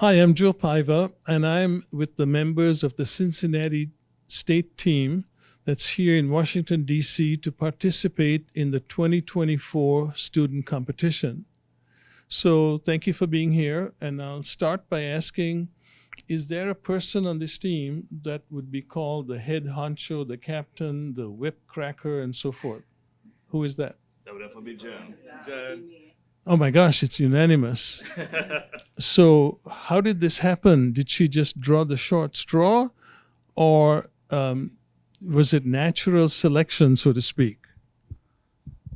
Hi, I'm Joe Paiva, and I'm with the members of the Cincinnati state team that's here in Washington, D.C. to participate in the 2024 student competition. So thank you for being here, and I'll start by asking, is there a person on this team that would be called the head honcho, the captain, the whip cracker, and so forth? Who is that? That would definitely be Jen. Oh my gosh, it's unanimous. So, how did this happen? Did she just draw the short straw, or was it natural selection, so to speak?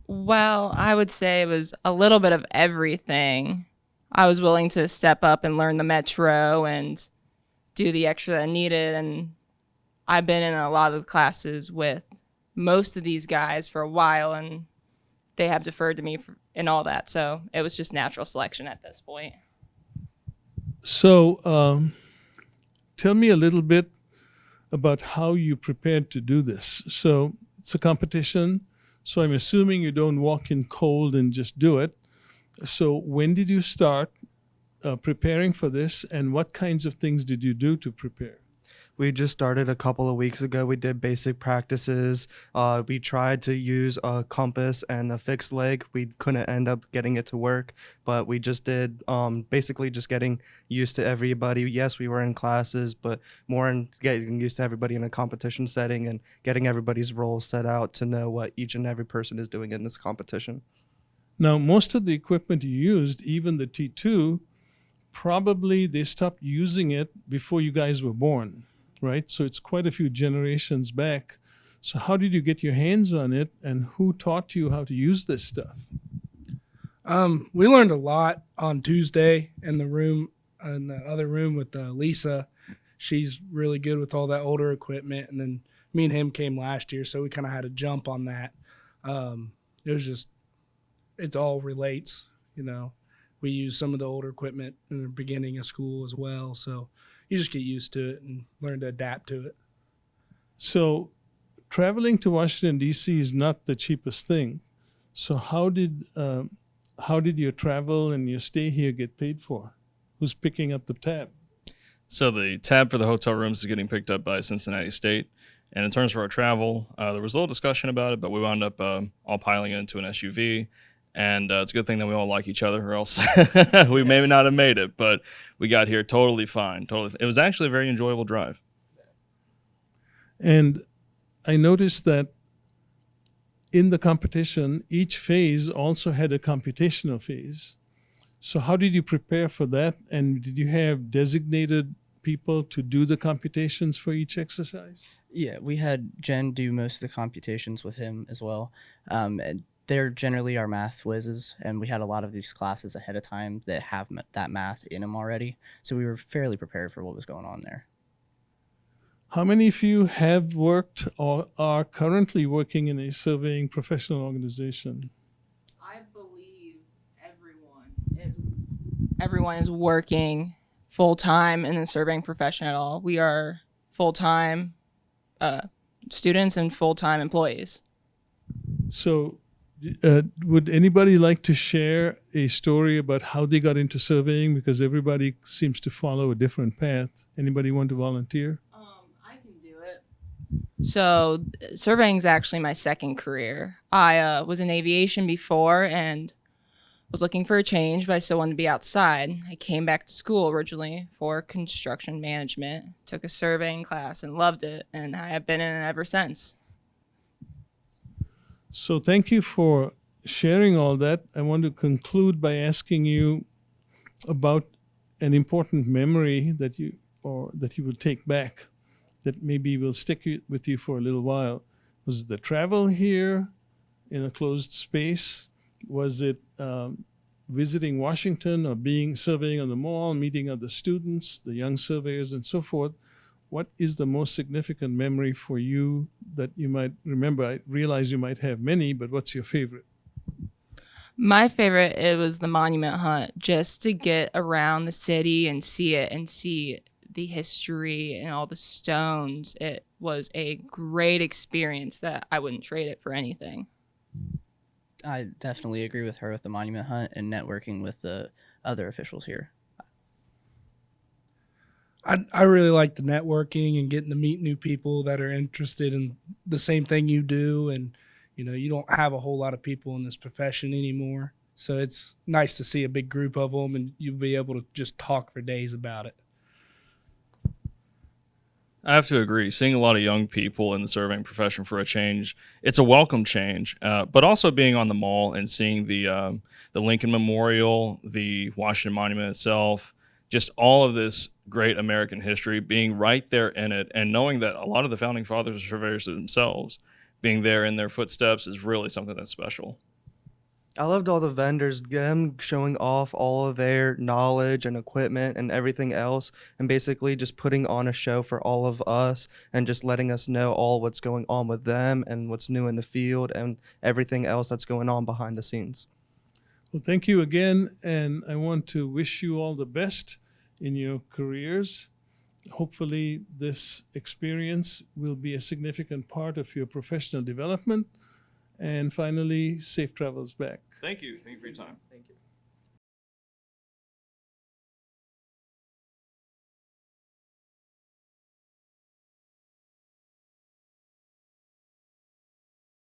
Well, I would say it was a little bit of everything. I was willing to step up and learn the metro and do the extra that I needed. And I've been in a lot of classes with most of these guys for a while, and they have deferred to me and all that. So it was just natural selection at this point. So, tell me a little bit about how you prepared to do this. So, it's a competition. So, I'm assuming you don't walk in cold and just do it. So, when did you start preparing for this, and what kinds of things did you do to prepare? We just started a couple of weeks ago. We did basic practices. We tried to use a compass and a fixed leg. We couldn't end up getting it to work, but we just did basically just getting used to everybody. Yes, we were in classes, but more in getting used to everybody in a competition setting and getting everybody's roles set out to know what each and every person is doing in this competition. Now, most of the equipment you used, even the T2, probably they stopped using it before you guys were born, right? So it's quite a few generations back. So how did you get your hands on it, and who taught you how to use this stuff? We learned a lot on Tuesday in the other room with Lisa. She's really good with all that older equipment, and then me and him came last year, so we kind of had a jump on that. It all relates, you know. We use some of the older equipment in the beginning of school as well, so you just get used to it and learn to adapt to it. So traveling to Washington, D.C. is not the cheapest thing. So how did your travel and your stay here get paid for? Who's picking up the tab? So the tab for the hotel rooms is getting picked up by Cincinnati State. And in terms of our travel, there was a little discussion about it, but we wound up all piling into an SUV. And it's a good thing that we all like each other, or else we may not have made it. But we got here totally fine. It was actually a very enjoyable drive. And I noticed that in the competition, each phase also had a computational phase. So how did you prepare for that? And did you have designated people to do the computations for each exercise? Yeah, we had Jen do most of the computations with him as well. And they're generally our math whizzes, and we had a lot of these classes ahead of time that have that math in them already. So we were fairly prepared for what was going on there. How many of you have worked or are currently working in a surveying professional organization? I believe everyone is working full-time in the surveying profession at all. We are full-time students and full-time employees. So would anybody like to share a story about how they got into surveying? Because everybody seems to follow a different path. Anybody want to volunteer? I can do it. So surveying is actually my second career. I was in aviation before and was looking for a change, but I still wanted to be outside. I came back to school originally for construction management, took a surveying class and loved it, and I have been in it ever since. So thank you for sharing all that. I want to conclude by asking you about an important memory that you will take back, that maybe will stick with you for a little while. Was it the travel here in a closed space? Was it visiting Washington or surveying on the mall, meeting other students, the young surveyors and so forth? What is the most significant memory for you that you might remember? I realize you might have many, but what's your favorite? My favorite, it was the monument hunt, just to get around the city and see it and see the history and all the stones. It was a great experience that I wouldn't trade it for anything. I definitely agree with her with the monument hunt and networking with the other officials here. I really like the networking and getting to meet new people that are interested in the same thing you do. And, you don't have a whole lot of people in this profession anymore. So it's nice to see a big group of them and you'll be able to just talk for days about it. I have to agree. Seeing a lot of young people in the surveying profession for a change, it's a welcome change. But also being on the mall and seeing the Lincoln Memorial, the Washington Monument itself, just all of this great American history, being right there in it, and knowing that a lot of the founding fathers were surveyors themselves, being there in their footsteps is really something that's special. I loved all the vendors, them showing off all of their knowledge and equipment and everything else, and basically just putting on a show for all of us and just letting us know all what's going on with them and what's new in the field and everything else that's going on behind the scenes. Well, thank you again, and I want to wish you all the best in your careers. Hopefully, this experience will be a significant part of your professional development. And finally, safe travels back. Thank you. Thank you for your time. Thank you.